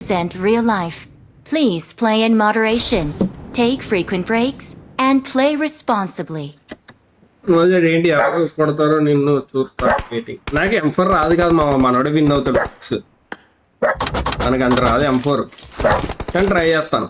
100% real life. Please play in moderation, take frequent breaks, and play responsibly. ఏంటి ఎవరు కొడతారో నిన్ను చూస్తా ఏంటి. నాకు M4 రాదు కాదు మనోడే విన్ అవుతాడు. మనకి అంత రాదు M4 కానీ ట్రై చేస్తాను.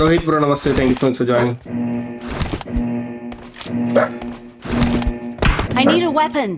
రోహిత్ బ్రో నమస్తే, thank you so much for joining. I need a weapon.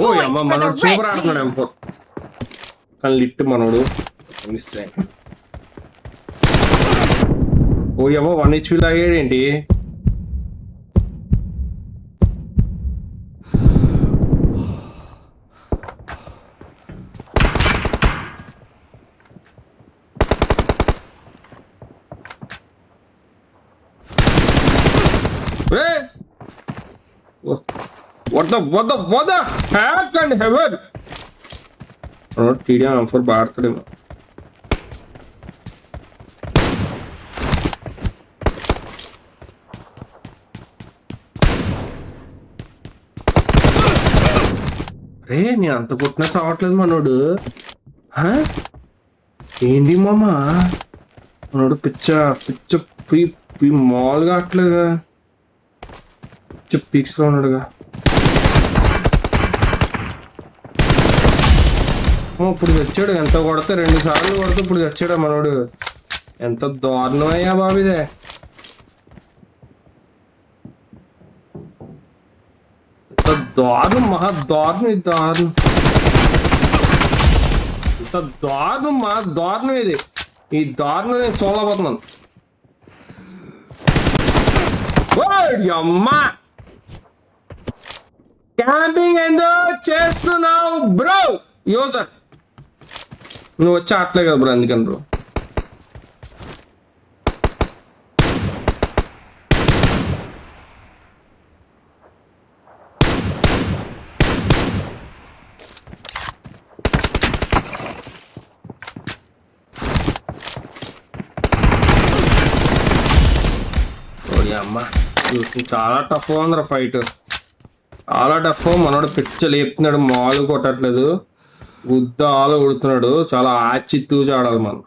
ఓ అమ్మ మనోడు సూపర్ ఆడుతున్నాడు M4 కానీ లిట్ మనోడు మిస్ అయ్యాడు. ఓ అమ్మ 1 HP లాగాడు ఏంటి. What the heck and heaven? TDM M4 బాడుతాడేమో. రే నేను అంత కొట్టినా సావట్లేదు మనోడు. ఏంది మామ మనోడు పిచ్చ మాల్గా అట్లేగా పిచ్చ పీక్స్లో ఉన్నాడుగా. ఇప్పుడు తెచ్చాడు, ఎంత కొడితే 2 సార్లు కొడితే ఇప్పుడు తెచ్చాడు మనోడు. ఎంత దారుణం అయ్యా బాబిదే. ఎంత దారుణం, మహా దారుణం, ఇది దారుణం, ఎంత దారుణం, మహా దారుణం ఇది. ఈ దారుణం నేను చూడలేకపోతున్నాను. అమ్మా క్యాంపింగ్ ఏందో చేస్తున్నావు బ్రో యూజర్. నువ్వు వచ్చి ఆటలే కదా బ్రో, అందుకని బ్రో. అమ్మా చాలా టఫ్ ఉందిరా ఫైట్, చాలా టఫ్. మనోడు పిచ్చ లేపుతున్నాడు, మాలు కొట్టట్లేదు, గుద్ద ఆలు కొడుతున్నాడు. చాలా ఆచి తూచి ఆడాలి మనం.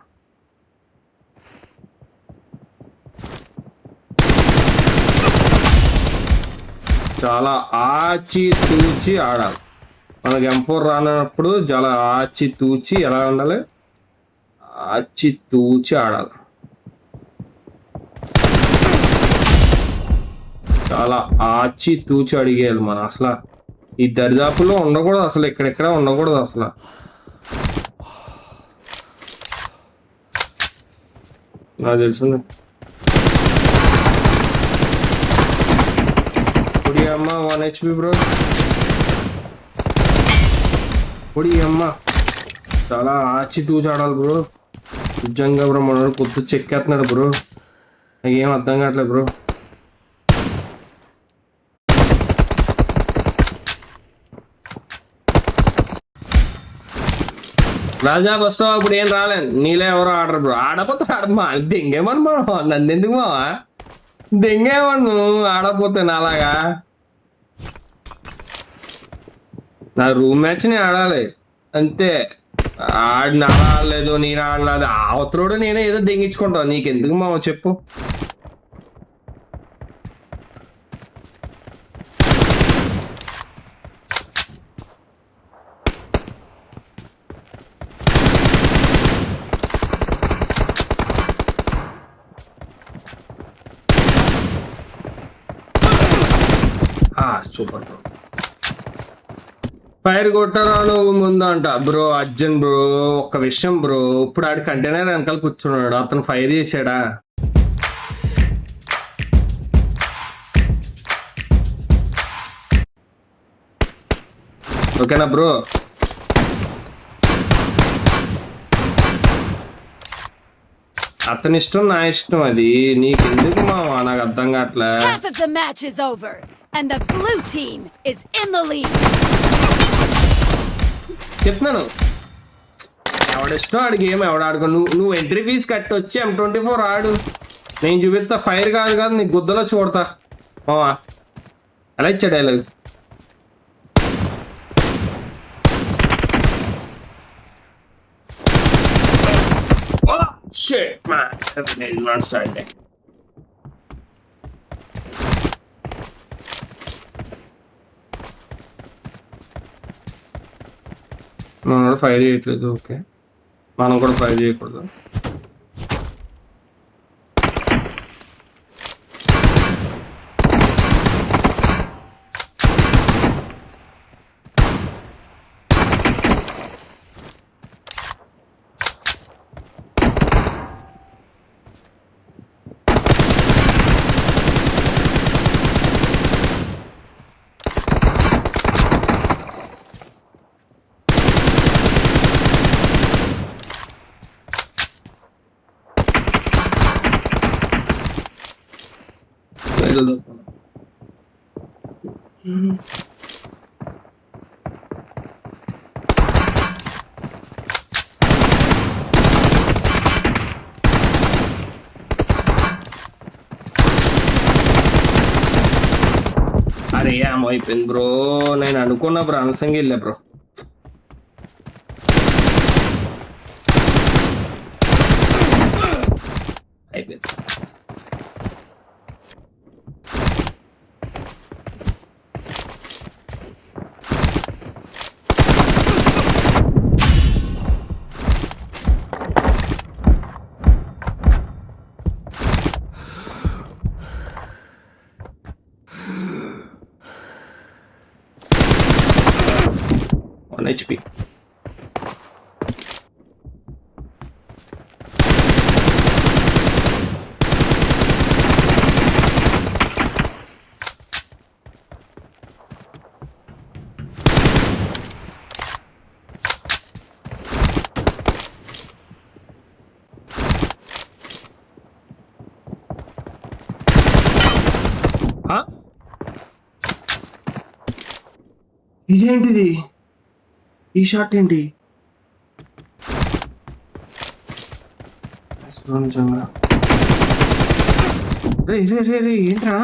చాలా ఆచి తూచి ఆడాలి. మనకి M4 రానప్పుడు చాలా ఆచి తూచి ఎలా ఉండాలి, ఆచి తూచి ఆడాలి. చాలా ఆచి తూచి అడిగేయాలి మనం. అసలు ఈ దరిదాపుల్లో ఉండకూడదు, అసలు ఎక్కడెక్కడ ఉండకూడదు అసలు. నాకు తెలుసు. పొడి అమ్మ 1 HP బ్రో, పొడి అమ్మ. చాలా ఆచి తూచి ఆడాలి బ్రో. నిజంగా బ్రో మనోడు కొద్ది చెక్కేస్తున్నాడు బ్రో, ఏం అర్థం కావట్లేదు బ్రో. రాజా వస్తావా? ఇప్పుడు ఏం రాలేను, నీళ్ళే ఎవరో ఆడరు బ్రో. ఆడపోతే ఆడమ్మా, దెంగేమని మనం, నన్ను ఎందుకు మావా దెంగేమను ఆడపోతే నాలాగా. నా రూమ్ మ్యాచ్ నేను ఆడాలి అంతే. ఆడిన ఆడలేదు, నేను ఆడలేదు, అవతలోడు నేనే ఏదో దెంగించుకుంటావు. నీకెందుకు మావ చెప్పు. Super bro. ఫైర్ కొట్టారా నువ్వు ముందు అంట బ్రో. అర్జున్ బ్రో ఒక్క విషయం బ్రో, ఇప్పుడు ఆడి కంటైనర్ వెనకాల కూర్చున్నాడు, అతను ఫైర్ చేశాడా? ఓకేనా బ్రో? అతని ఇష్టం నా ఇష్టం, అది నీకెందుకు మావా? నాకు అర్థం కావట్లే. Half of the match is over, and the blue team is in the lead. చెప్తున్నాను, ఎవడిష్టం ఆడి గేమ్ ఎవడ ఆడుకో. నువ్వు ఎంట్రీ ఫీజు కట్టి వచ్చి M24 ఆడు. నేను చూపిస్తా, ఫైర్ కాదు నీకు గుద్దలో చూడతా మావా. అలా ఇచ్చాడు dialogue. Shit, man. That's not Sunday. మనం కూడా ఫైర్ చేయట్లేదు. ఓకే, మనం కూడా ఫైర్ చేయకూడదు. అరే ఏమైపోయింది బ్రో, నేను అనుకున్నా బ్రో, అనసంగా వెళ్ళా బ్రో. అయిపోయింది. HP. ఇదేంటిది? ఈ షాట్ ఏంటి? రే రే రే రే ఏంట్రా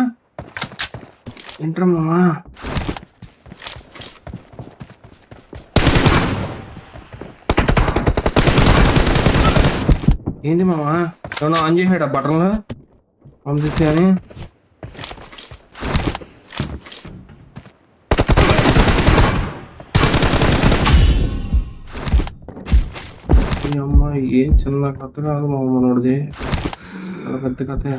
ఏంట్రా మామా? ఏంది మామా, ఏమన్నా ఆన్ చేసాడా బటన్లో పంపిస్తే అని? అమ్మాయి ఏం చిన్న కథ కాదు మా మనోడిది, చాలా పెద్ద కథే.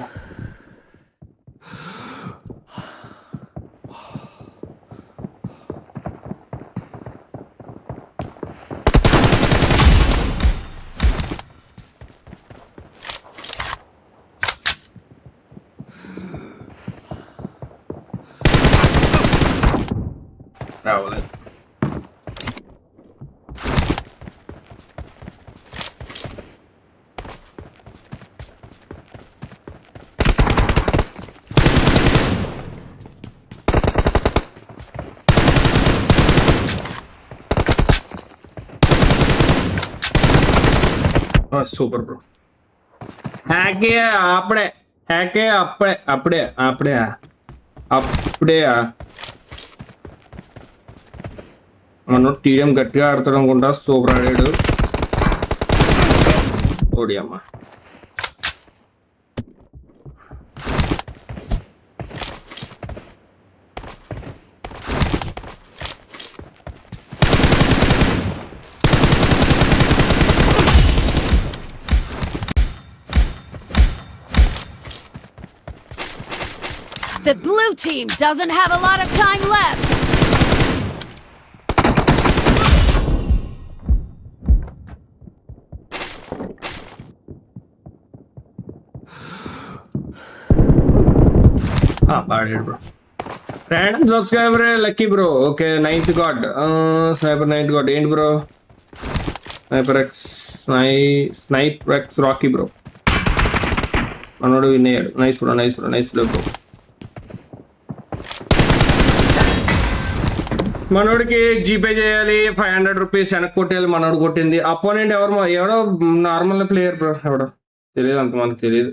రావలేదు. Super bro. హ్యాకే అప్పుడే, హ్యాకే అప్పుడే అప్పుడే అప్పుడే అప్పుడే మన టీఎం గట్టిగా ఆడతాడు అనుకుంటా. సూపర్ ఆడాడు. ఓడి అమ్మ. The blue team doesn't have a lot of time left. Bad bro. Random subscriber lucky bro. Okay, 9th god. Sniper 9th god. Ain't bro. Sniper X Rocky bro. మనోడు విన్ అయ్యాడు. Nice bro, nice bro, nice bro. మనోడికి GPay చేయాలి 500 rupees వెనక్కి కొట్టేయాలి. మనోడు కొట్టింది. Opponent ఎవరో normal player bro, ఎవడో తెలియదు, అంత మనకు తెలియదు.